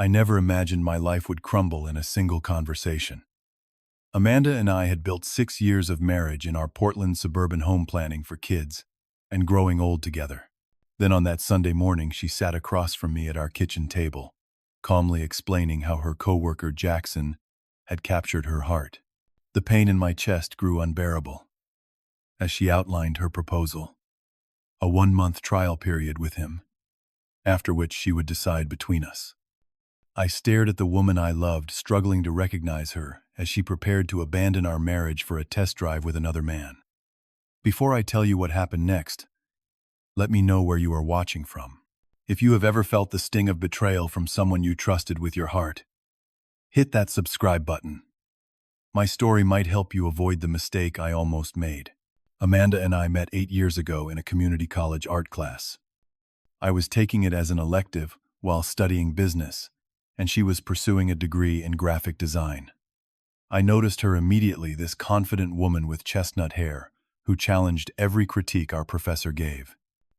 I never imagined my life would crumble in a single conversation. Amanda and I had built 6 years of marriage in our Portland suburban home, planning for kids and growing old together. Then on that Sunday morning, she sat across from me at our kitchen table, calmly explaining how her coworker Jackson had captured her heart. The pain in my chest grew unbearable as she outlined her proposal: a 1-month trial period with him, after which she would decide between us. I stared at the woman I loved, struggling to recognize her as she prepared to abandon our marriage for a test drive with another man. Before I tell you what happened next, let me know where you are watching from. If you have ever felt the sting of betrayal from someone you trusted with your heart, hit that subscribe button. My story might help you avoid the mistake I almost made. Amanda and I met 8 years ago in a community college art class. I was taking it as an elective while studying business, and she was pursuing a degree in graphic design. I noticed her immediately, this confident woman with chestnut hair who challenged every critique our professor gave.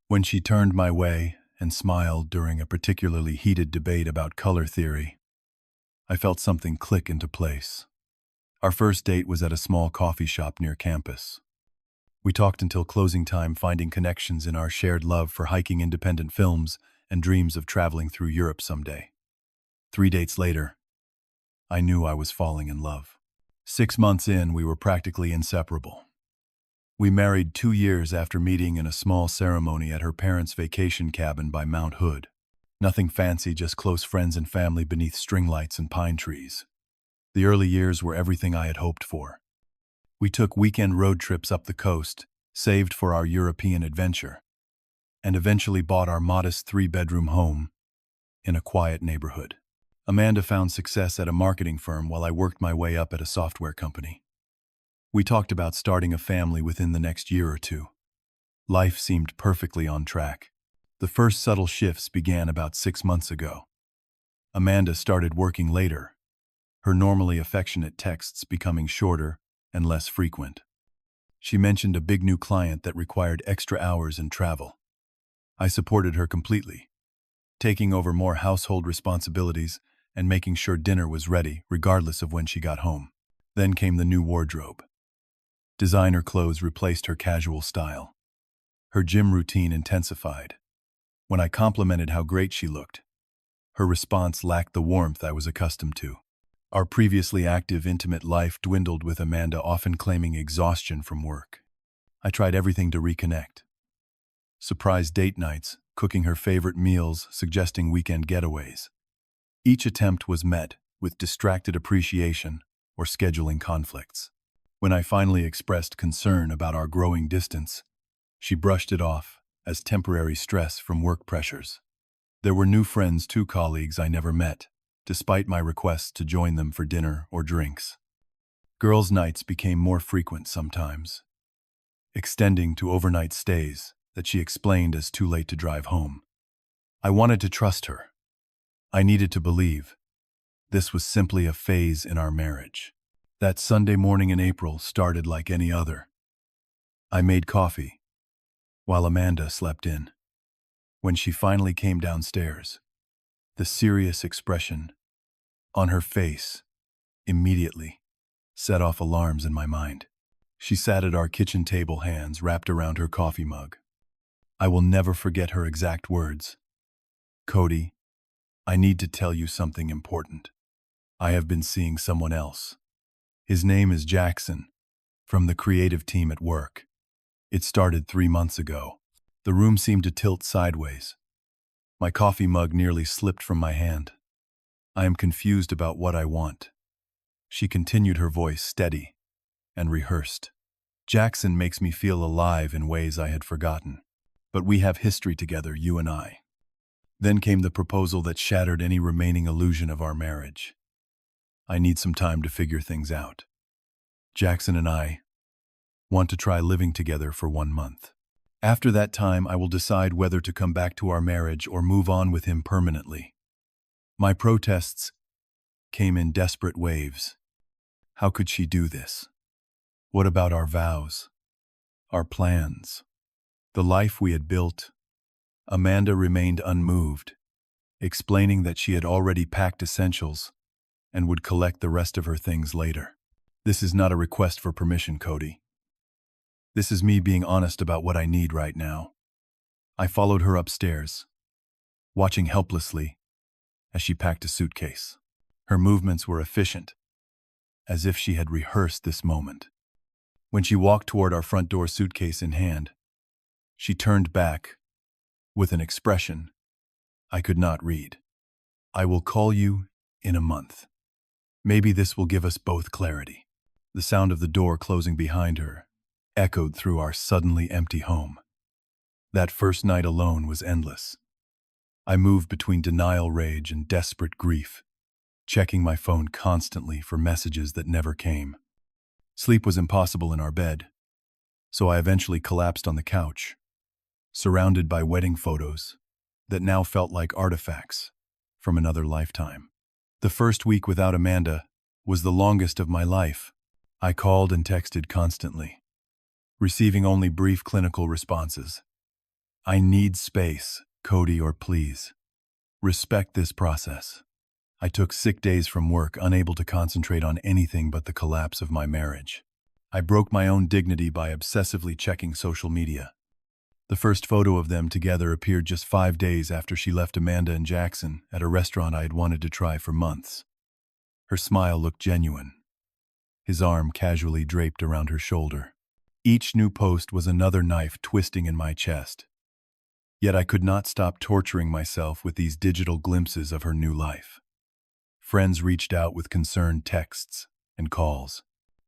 When she turned my way and smiled during a particularly heated debate about color theory, I felt something click into place. Our first date was at a small coffee shop near campus. We talked until closing time, finding connections in our shared love for hiking independent films and dreams of traveling through Europe someday. 3 dates later, I knew I was falling in love. 6 months in, we were practically inseparable. We married 2 years after meeting in a small ceremony at her parents' vacation cabin by Mount Hood. Nothing fancy, just close friends and family beneath string lights and pine trees. The early years were everything I had hoped for. We took weekend road trips up the coast, saved for our European adventure, and eventually bought our modest 3-bedroom home in a quiet neighborhood. Amanda found success at a marketing firm while I worked my way up at a software company. We talked about starting a family within the next year or two. Life seemed perfectly on track. The first subtle shifts began about 6 months ago. Amanda started working later, her normally affectionate texts becoming shorter and less frequent. She mentioned a big new client that required extra hours and travel. I supported her completely, taking over more household responsibilities and making sure dinner was ready regardless of when she got home. Then came the new wardrobe. Designer clothes replaced her casual style. Her gym routine intensified. When I complimented how great she looked, her response lacked the warmth I was accustomed to. Our previously active, intimate life dwindled, with Amanda often claiming exhaustion from work. I tried everything to reconnect. Surprise date nights, cooking her favorite meals, suggesting weekend getaways. Each attempt was met with distracted appreciation or scheduling conflicts. When I finally expressed concern about our growing distance, she brushed it off as temporary stress from work pressures. There were new friends, 2 colleagues I never met, despite my requests to join them for dinner or drinks. Girls' nights became more frequent sometimes, extending to overnight stays that she explained as too late to drive home. I wanted to trust her. I needed to believe this was simply a phase in our marriage. That Sunday morning in April started like any other. I made coffee while Amanda slept in. When she finally came downstairs, the serious expression on her face immediately set off alarms in my mind. She sat at our kitchen table, hands wrapped around her coffee mug. I will never forget her exact words. "Cody, I need to tell you something important. I have been seeing someone else. His name is Jackson, from the creative team at work. It started 3 months ago." The room seemed to tilt sideways. My coffee mug nearly slipped from my hand. "I am confused about what I want," she continued, her voice steady and rehearsed. "Jackson makes me feel alive in ways I had forgotten. But we have history together, you and I." Then came the proposal that shattered any remaining illusion of our marriage. "I need some time to figure things out. Jackson and I want to try living together for 1 month. After that time, I will decide whether to come back to our marriage or move on with him permanently." My protests came in desperate waves. How could she do this? What about our vows, our plans, the life we had built? Amanda remained unmoved, explaining that she had already packed essentials and would collect the rest of her things later. This is not a request for permission, Cody. This is me being honest about what I need right now. I followed her upstairs, watching helplessly as she packed a suitcase. Her movements were efficient, as if she had rehearsed this moment. When she walked toward our front door, suitcase in hand, she turned back with an expression I could not read. "I will call you in a month. Maybe this will give us both clarity." The sound of the door closing behind her echoed through our suddenly empty home. That first night alone was endless. I moved between denial, rage, and desperate grief, checking my phone constantly for messages that never came. Sleep was impossible in our bed, so I eventually collapsed on the couch, surrounded by wedding photos that now felt like artifacts from another lifetime. The first week without Amanda was the longest of my life. I called and texted constantly, receiving only brief clinical responses. "I need space, Cody, or please respect this process." I took sick days from work, unable to concentrate on anything but the collapse of my marriage. I broke my own dignity by obsessively checking social media. The first photo of them together appeared just 5 days after she left Amanda and Jackson at a restaurant I had wanted to try for months. Her smile looked genuine, his arm casually draped around her shoulder. Each new post was another knife twisting in my chest. Yet I could not stop torturing myself with these digital glimpses of her new life. Friends reached out with concerned texts and calls.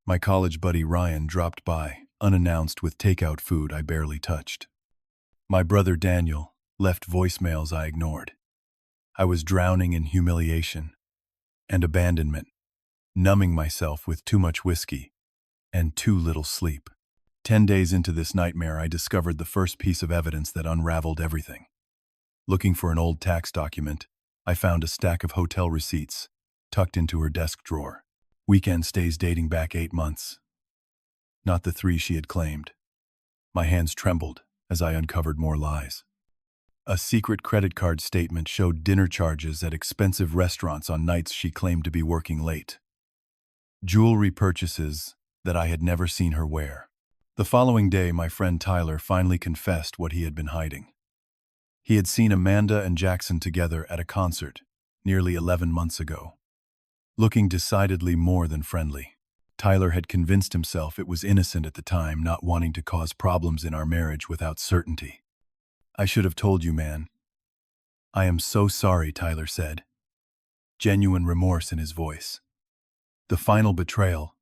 My college buddy Ryan dropped by, unannounced, with takeout food I barely touched. My brother Daniel left voicemails I ignored. I was drowning in humiliation and abandonment, numbing myself with too much whiskey and too little sleep. 10 days into this nightmare, I discovered the first piece of evidence that unraveled everything. Looking for an old tax document, I found a stack of hotel receipts tucked into her desk drawer. Weekend stays dating back 8 months. Not the 3 she had claimed. My hands trembled as I uncovered more lies. A secret credit card statement showed dinner charges at expensive restaurants on nights she claimed to be working late. Jewelry purchases that I had never seen her wear. The following day, my friend Tyler finally confessed what he had been hiding. He had seen Amanda and Jackson together at a concert nearly 11 months ago, looking decidedly more than friendly. Tyler had convinced himself it was innocent at the time, not wanting to cause problems in our marriage without certainty. "I should have told you, man. I am so sorry," Tyler said, genuine remorse in his voice. The final betrayal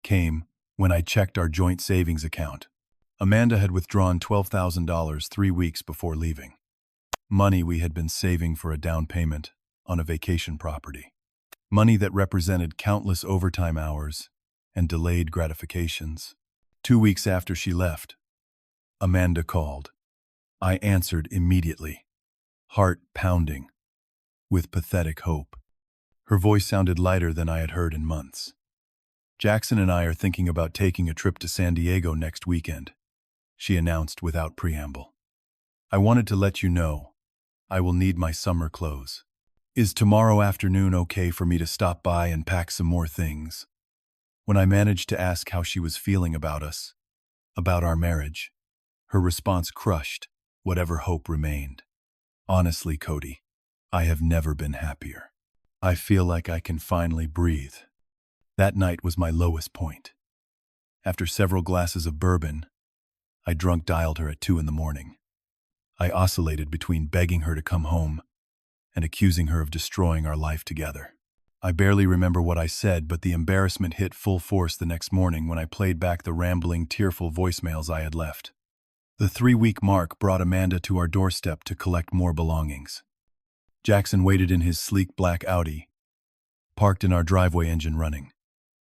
came when I checked our joint savings account. Amanda had withdrawn $12,000 3 weeks before leaving. Money we had been saving for a down payment on a vacation property. Money that represented countless overtime hours and delayed gratifications. 2 weeks after she left, Amanda called. I answered immediately, heart pounding, with pathetic hope. Her voice sounded lighter than I had heard in months. "Jackson and I are thinking about taking a trip to San Diego next weekend," she announced without preamble. "I wanted to let you know I will need my summer clothes. Is tomorrow afternoon okay for me to stop by and pack some more things?" When I managed to ask how she was feeling about us, about our marriage, her response crushed whatever hope remained. "Honestly, Cody, I have never been happier. I feel like I can finally breathe." That night was my lowest point. After several glasses of bourbon, I drunk dialed her at 2 in the morning. I oscillated between begging her to come home and accusing her of destroying our life together. I barely remember what I said, but the embarrassment hit full force the next morning when I played back the rambling, tearful voicemails I had left. The 3-week mark brought Amanda to our doorstep to collect more belongings. Jackson waited in his sleek black Audi, parked in our driveway, engine running.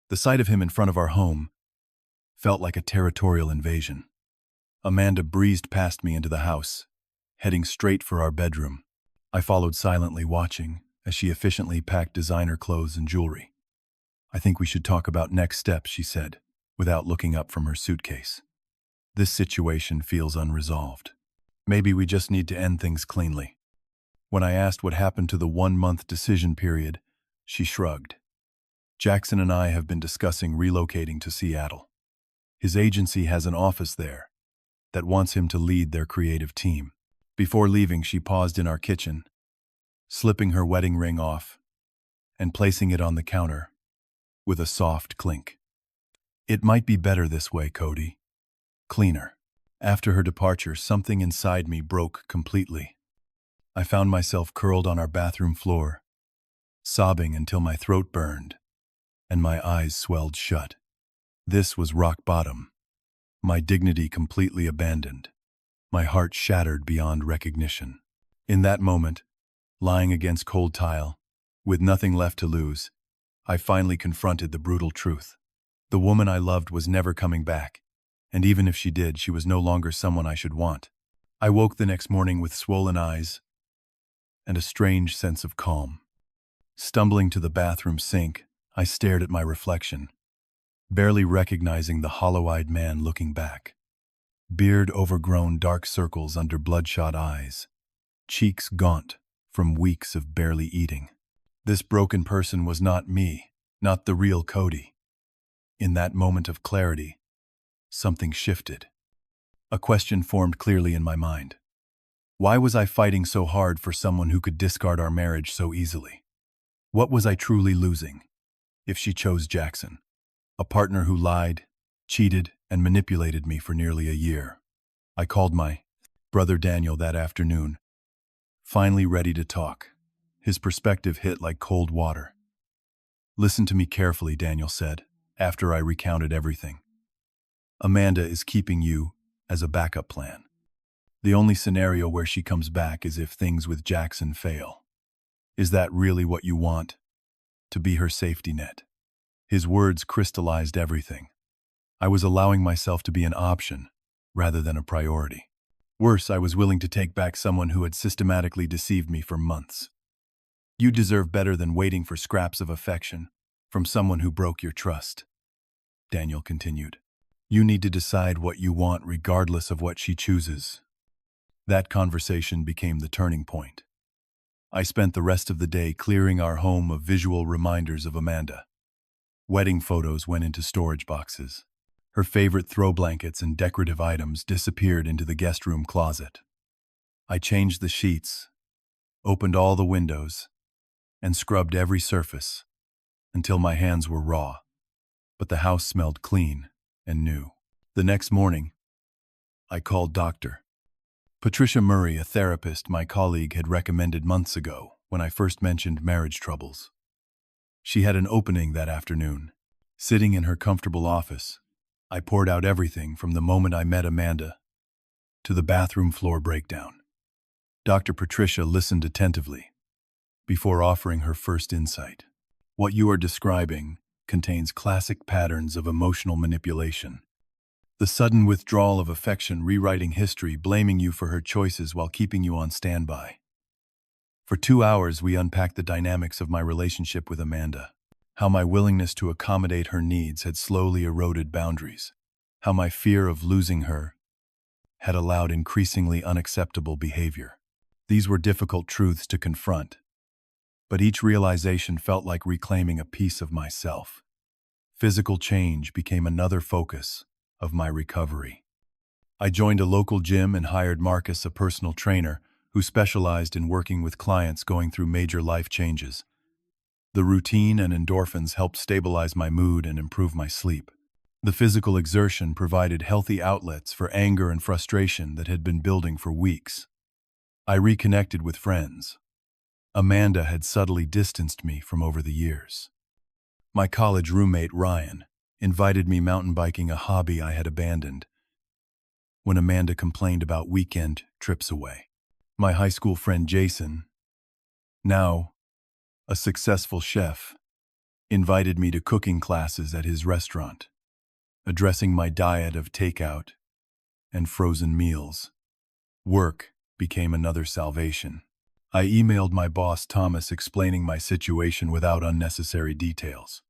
The sight of him in front of our home felt like a territorial invasion. Amanda breezed past me into the house, heading straight for our bedroom. I followed silently, watching as she efficiently packed designer clothes and jewelry. "I think we should talk about next steps," she said, without looking up from her suitcase. "This situation feels unresolved. Maybe we just need to end things cleanly." When I asked what happened to the 1-month decision period, she shrugged. Jackson and I have been discussing relocating to Seattle. His agency has an office there that wants him to lead their creative team. Before leaving, she paused in our kitchen, slipping her wedding ring off and placing it on the counter with a soft clink. It might be better this way, Cody. Cleaner. After her departure, something inside me broke completely. I found myself curled on our bathroom floor, sobbing until my throat burned and my eyes swelled shut. This was rock bottom. My dignity completely abandoned. My heart shattered beyond recognition. In that moment, lying against cold tile, with nothing left to lose, I finally confronted the brutal truth. The woman I loved was never coming back, and even if she did, she was no longer someone I should want. I woke the next morning with swollen eyes and a strange sense of calm. Stumbling to the bathroom sink, I stared at my reflection, barely recognizing the hollow-eyed man looking back. Beard overgrown, dark circles under bloodshot eyes, cheeks gaunt from weeks of barely eating. This broken person was not me, not the real Cody. In that moment of clarity, something shifted. A question formed clearly in my mind. Why was I fighting so hard for someone who could discard our marriage so easily? What was I truly losing if she chose Jackson, a partner who lied, cheated, and manipulated me for nearly a year? I called my brother Daniel that afternoon, finally ready to talk. His perspective hit like cold water. "Listen to me carefully," Daniel said, after I recounted everything. "Amanda is keeping you as a backup plan. The only scenario where she comes back is if things with Jackson fail. Is that really what you want? To be her safety net?" His words crystallized everything. I was allowing myself to be an option rather than a priority. Worse, I was willing to take back someone who had systematically deceived me for months. "You deserve better than waiting for scraps of affection from someone who broke your trust," Daniel continued. "You need to decide what you want regardless of what she chooses." That conversation became the turning point. I spent the rest of the day clearing our home of visual reminders of Amanda. Wedding photos went into storage boxes. Her favorite throw blankets and decorative items disappeared into the guest room closet. I changed the sheets, opened all the windows, and scrubbed every surface until my hands were raw, but the house smelled clean and new. The next morning, I called Dr. Patricia Murray, a therapist my colleague had recommended months ago when I first mentioned marriage troubles. She had an opening that afternoon. Sitting in her comfortable office, I poured out everything from the moment I met Amanda to the bathroom floor breakdown. Dr. Patricia listened attentively before offering her first insight. "What you are describing contains classic patterns of emotional manipulation. The sudden withdrawal of affection, rewriting history, blaming you for her choices while keeping you on standby." For 2 hours, we unpacked the dynamics of my relationship with Amanda. How my willingness to accommodate her needs had slowly eroded boundaries. How my fear of losing her had allowed increasingly unacceptable behavior. These were difficult truths to confront, but each realization felt like reclaiming a piece of myself. Physical change became another focus of my recovery. I joined a local gym and hired Marcus, a personal trainer who specialized in working with clients going through major life changes. The routine and endorphins helped stabilize my mood and improve my sleep. The physical exertion provided healthy outlets for anger and frustration that had been building for weeks. I reconnected with friends. Amanda had subtly distanced me from over the years. My college roommate, Ryan, invited me mountain biking, a hobby I had abandoned when Amanda complained about weekend trips away. My high school friend Jason, now a successful chef, invited me to cooking classes at his restaurant, addressing my diet of takeout and frozen meals. Work became another salvation. I emailed my boss Thomas explaining my situation without unnecessary details.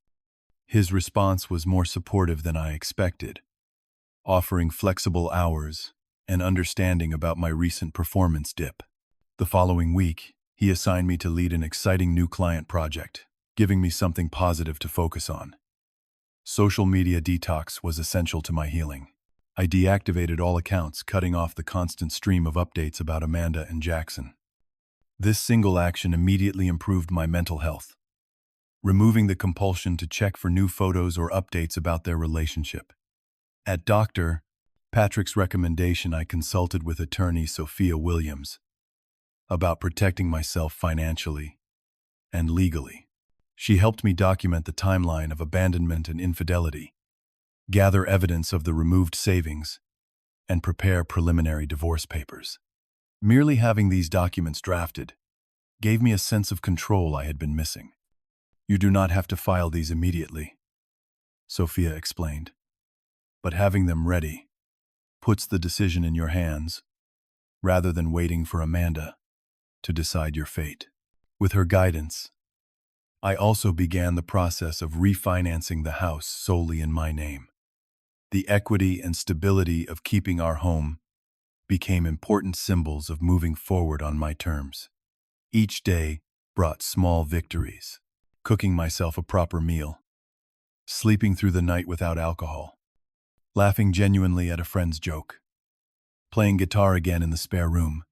His response was more supportive than I expected, offering flexible hours and understanding about my recent performance dip. The following week, He assigned me to lead an exciting new client project, giving me something positive to focus on. Social media detox was essential to my healing. I deactivated all accounts, cutting off the constant stream of updates about Amanda and Jackson. This single action immediately improved my mental health, removing the compulsion to check for new photos or updates about their relationship. At Dr. Patrick's recommendation, I consulted with attorney Sophia Williams about protecting myself financially and legally. She helped me document the timeline of abandonment and infidelity, gather evidence of the removed savings, and prepare preliminary divorce papers. Merely having these documents drafted gave me a sense of control I had been missing. You do not have to file these immediately, Sophia explained, but having them ready puts the decision in your hands rather than waiting for Amanda to decide your fate. With her guidance, I also began the process of refinancing the house solely in my name. The equity and stability of keeping our home became important symbols of moving forward on my terms. Each day brought small victories: cooking myself a proper meal, sleeping through the night without alcohol, laughing genuinely at a friend's joke, playing guitar again in the spare room.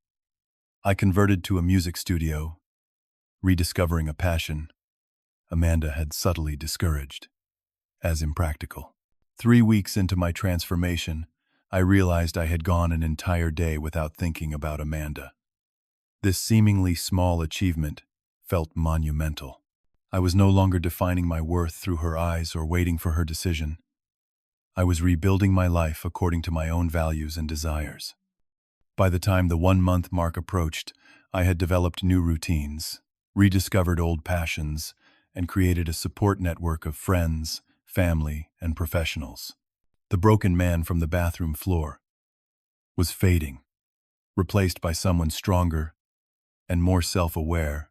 I converted to a music studio, rediscovering a passion Amanda had subtly discouraged as impractical. 3 weeks into my transformation, I realized I had gone an entire day without thinking about Amanda. This seemingly small achievement felt monumental. I was no longer defining my worth through her eyes or waiting for her decision. I was rebuilding my life according to my own values and desires. By the time the 1-month mark approached, I had developed new routines, rediscovered old passions, and created a support network of friends, family, and professionals. The broken man from the bathroom floor was fading, replaced by someone stronger and more self-aware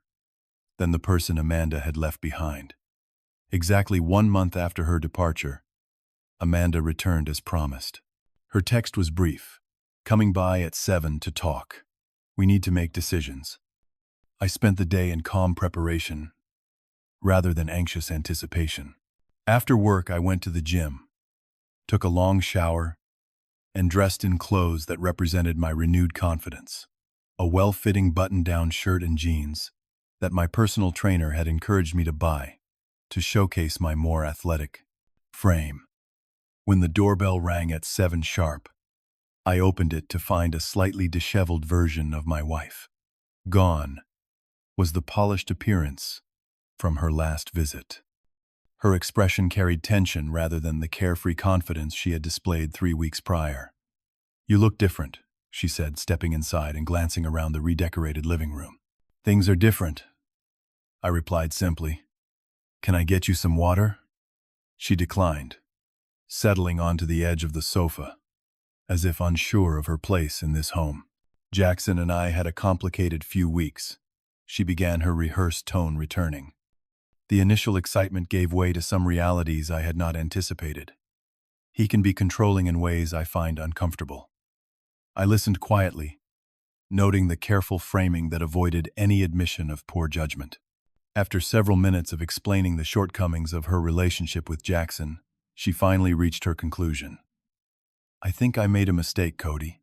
than the person Amanda had left behind. Exactly 1 month after her departure, Amanda returned as promised. Her text was brief: "Coming by at 7 to talk. We need to make decisions." I spent the day in calm preparation rather than anxious anticipation. After work, I went to the gym, took a long shower, and dressed in clothes that represented my renewed confidence. A well-fitting button-down shirt and jeans that my personal trainer had encouraged me to buy to showcase my more athletic frame. When the doorbell rang at 7 sharp, I opened it to find a slightly disheveled version of my wife. Gone was the polished appearance from her last visit. Her expression carried tension rather than the carefree confidence she had displayed 3 weeks prior. "You look different," she said, stepping inside and glancing around the redecorated living room. "Things are different," I replied simply. "Can I get you some water?" She declined, settling onto the edge of the sofa, as if unsure of her place in this home. Jackson and I had a complicated few weeks. She began, her rehearsed tone returning. The initial excitement gave way to some realities I had not anticipated. He can be controlling in ways I find uncomfortable. I listened quietly, noting the careful framing that avoided any admission of poor judgment. After several minutes of explaining the shortcomings of her relationship with Jackson, she finally reached her conclusion. "I think I made a mistake, Cody.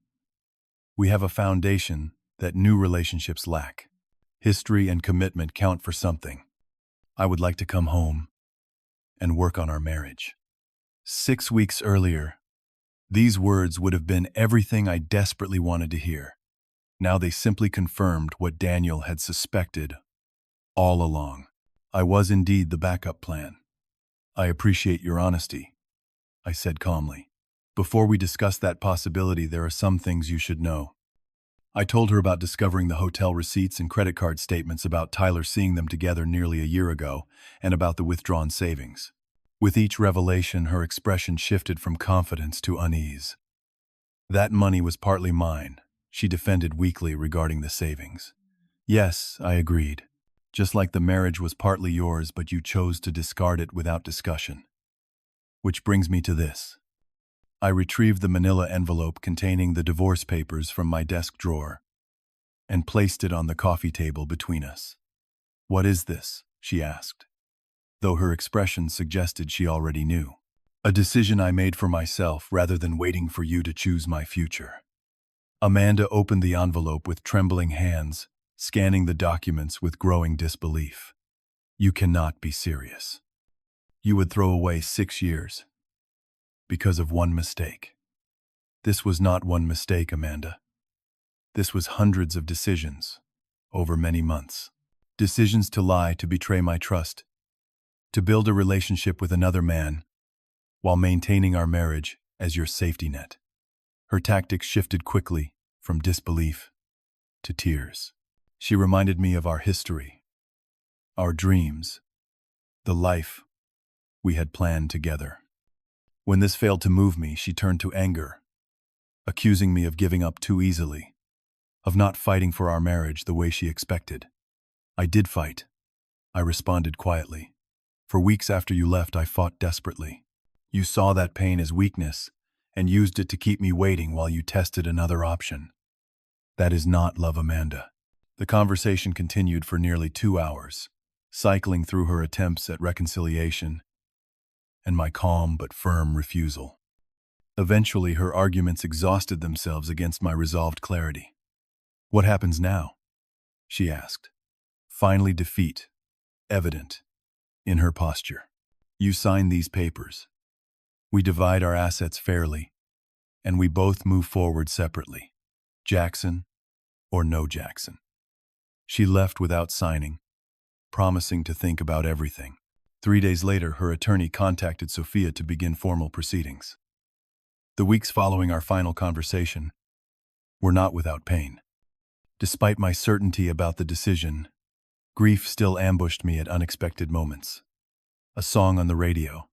We have a foundation that new relationships lack. History and commitment count for something. I would like to come home and work on our marriage." 6 weeks earlier, these words would have been everything I desperately wanted to hear. Now they simply confirmed what Daniel had suspected all along. I was indeed the backup plan. "I appreciate your honesty," I said calmly. "Before we discuss that possibility, there are some things you should know." I told her about discovering the hotel receipts and credit card statements, about Tyler seeing them together nearly a year ago, and about the withdrawn savings. With each revelation, her expression shifted from confidence to unease. "That money was partly mine," she defended weakly regarding the savings. "Yes," I agreed. "Just like the marriage was partly yours, but you chose to discard it without discussion. Which brings me to this." I retrieved the manila envelope containing the divorce papers from my desk drawer. and placed it on the coffee table between us. "What is this?" she asked, though her expression suggested she already knew. "A decision I made for myself rather than waiting for you to choose my future." Amanda opened the envelope with trembling hands, scanning the documents with growing disbelief. "You cannot be serious. You would throw away 6 years because of one mistake." "This was not one mistake, Amanda. This was hundreds of decisions over many months. Decisions to lie, to betray my trust, to build a relationship with another man while maintaining our marriage as your safety net." Her tactics shifted quickly from disbelief to tears. She reminded me of our history, our dreams, the life we had planned together. When this failed to move me, she turned to anger, accusing me of giving up too easily, of not fighting for our marriage the way she expected. "I did fight," I responded quietly. "For weeks after you left, I fought desperately. You saw that pain as weakness and used it to keep me waiting while you tested another option. That is not love, Amanda." The conversation continued for nearly 2 hours, cycling through her attempts at reconciliation and my calm but firm refusal. Eventually, her arguments exhausted themselves against my resolved clarity. "What happens now?" she asked, finally defeat evident in her posture. "You sign these papers. We divide our assets fairly, and we both move forward separately. Jackson or no Jackson." She left without signing, promising to think about everything. 3 days later, her attorney contacted Sophia to begin formal proceedings. The weeks following our final conversation were not without pain. Despite my certainty about the decision, grief still ambushed me at unexpected moments. A song on the radio,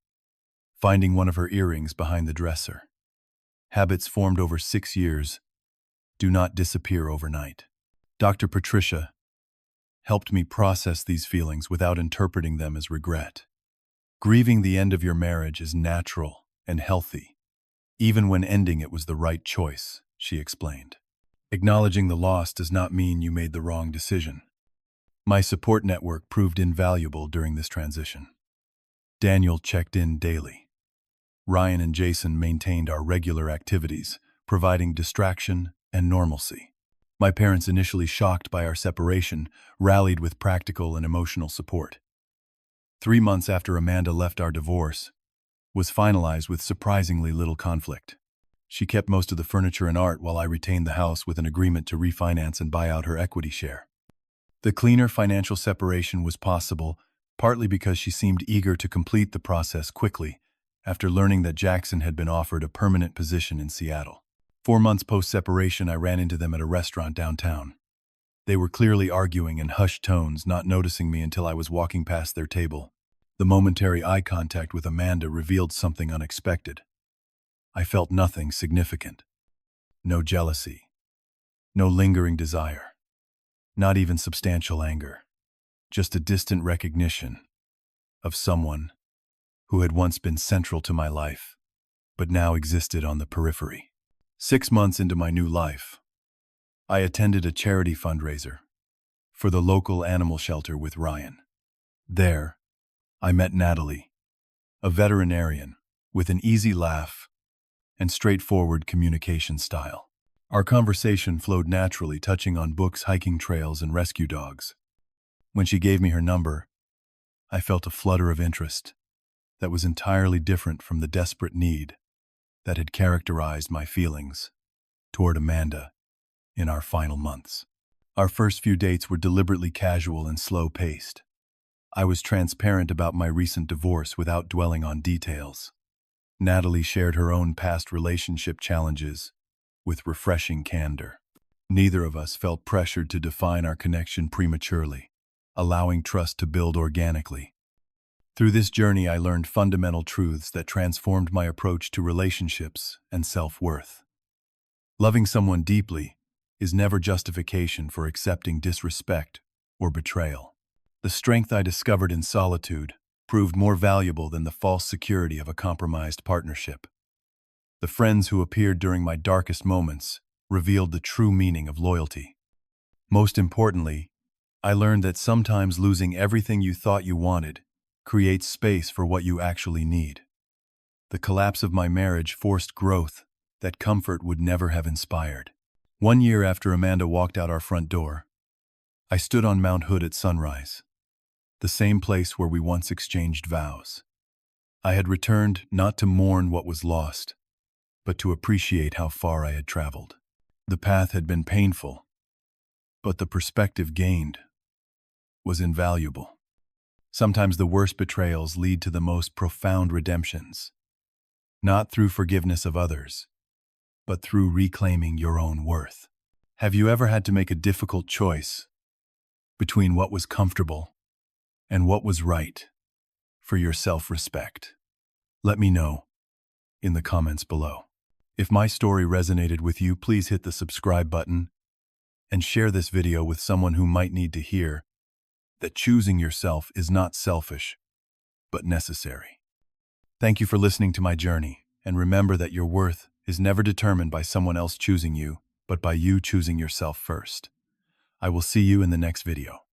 finding one of her earrings behind the dresser. Habits formed over 6 years do not disappear overnight. Dr. Patricia helped me process these feelings without interpreting them as regret. "Grieving the end of your marriage is natural and healthy, even when ending it was the right choice," she explained. "Acknowledging the loss does not mean you made the wrong decision." My support network proved invaluable during this transition. Daniel checked in daily. Ryan and Jason maintained our regular activities, providing distraction and normalcy. My parents, initially shocked by our separation, rallied with practical and emotional support. 3 months after Amanda left, our divorce was finalized with surprisingly little conflict. She kept most of the furniture and art while I retained the house with an agreement to refinance and buy out her equity share. The cleaner financial separation was possible, partly because she seemed eager to complete the process quickly after learning that Jackson had been offered a permanent position in Seattle. 4 months post-separation, I ran into them at a restaurant downtown. They were clearly arguing in hushed tones, not noticing me until I was walking past their table. The momentary eye contact with Amanda revealed something unexpected. I felt nothing significant. No jealousy. No lingering desire. Not even substantial anger. Just a distant recognition of someone who had once been central to my life, but now existed on the periphery. 6 months into my new life, I attended a charity fundraiser for the local animal shelter with Ryan. There, I met Natalie, a veterinarian with an easy laugh and straightforward communication style. Our conversation flowed naturally, touching on books, hiking trails, and rescue dogs. When she gave me her number, I felt a flutter of interest that was entirely different from the desperate need that had characterized my feelings toward Amanda in our final months. Our first few dates were deliberately casual and slow-paced. I was transparent about my recent divorce without dwelling on details. Natalie shared her own past relationship challenges with refreshing candor. Neither of us felt pressured to define our connection prematurely, allowing trust to build organically. Through this journey, I learned fundamental truths that transformed my approach to relationships and self-worth. Loving someone deeply is never justification for accepting disrespect or betrayal. The strength I discovered in solitude proved more valuable than the false security of a compromised partnership. The friends who appeared during my darkest moments revealed the true meaning of loyalty. Most importantly, I learned that sometimes losing everything you thought you wanted creates space for what you actually need. The collapse of my marriage forced growth that comfort would never have inspired. 1 year after Amanda walked out our front door, I stood on Mount Hood at sunrise, the same place where we once exchanged vows. I had returned not to mourn what was lost, but to appreciate how far I had traveled. The path had been painful, but the perspective gained was invaluable. Sometimes the worst betrayals lead to the most profound redemptions, not through forgiveness of others, but through reclaiming your own worth. Have you ever had to make a difficult choice between what was comfortable and what was right for your self-respect? Let me know in the comments below. If my story resonated with you, please hit the subscribe button and share this video with someone who might need to hear that choosing yourself is not selfish, but necessary. Thank you for listening to my journey, and remember that your worth is never determined by someone else choosing you, but by you choosing yourself first. I will see you in the next video.